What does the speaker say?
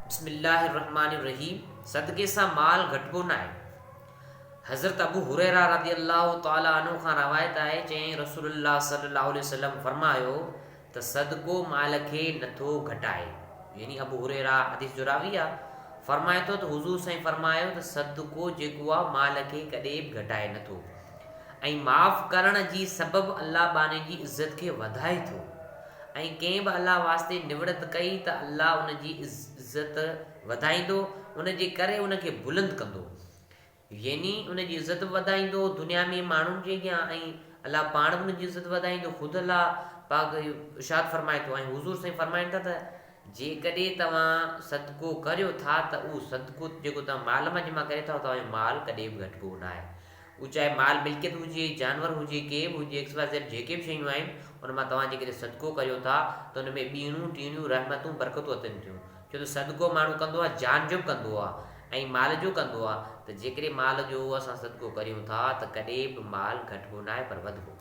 बिस्मिल्लाहिर्रहमानिर्रहीम। सदक़े सां माल घटिबो न आहे। हज़रत अबू हुरैरा रज़ियल्लाहु तआला अन्हु खां रवायत आहे, चई रसूलुल्लाह सल्लल्लाहु अलैहि वसल्लम फरमायो त सदको माल खे नथो घटाए। यानी अबू हुरैरा हदीस जो रावी आहे, फरमाए थो त हुज़ूर साईं फरमायो त सदको जेको आहे माल खे कॾहिं बि घटाए नथो, ऐं माफ़ करण जी सबबु अल्लाह बाने जी इज़त खे वधाए थो, ऐं कंहिं बि अल्लाह वास्ते निवड़त कई त अल्लाह उन जी इज़त वधाईंदो, उन जे करे उनखे बुलंद कंदो। यानी उन जी इज़त वधाईंदो दुनिया में माण्हुनि जे अॻियां, ऐं अल्लाह पाण बि उन जी इज़त वधाईंदो। ख़ुदि अल्लाह पाक इरशाद फरमाए थो, ऐं हुज़ूर साईं फरमाइनि था त जेकॾहिं तव्हां सदको करियो था त उहो सदको जेको तव्हां माल मां जमा करे था, तव्हांजो माल कॾहिं बि घटिबो न आहे। उहो चाहे माल मिल्कियत हुजे, जानवर हुजे, के बि हुजे, XYZ जेके बि शयूं आहिनि, उन मां तव्हां जेकॾहिं सदको करियो था त उन में ॿीणूं टीणियूं रहमतूं बरकतूं अचनि थियूं। छो त सदको माण्हू कंदो आहे जान जो बि कंदो आहे ऐं माल जो कंदो आहे। त जेकॾहिं माल जो असां सदको करियूं था त कॾहिं बि माल घटिबो न आहे, पर वधिबो।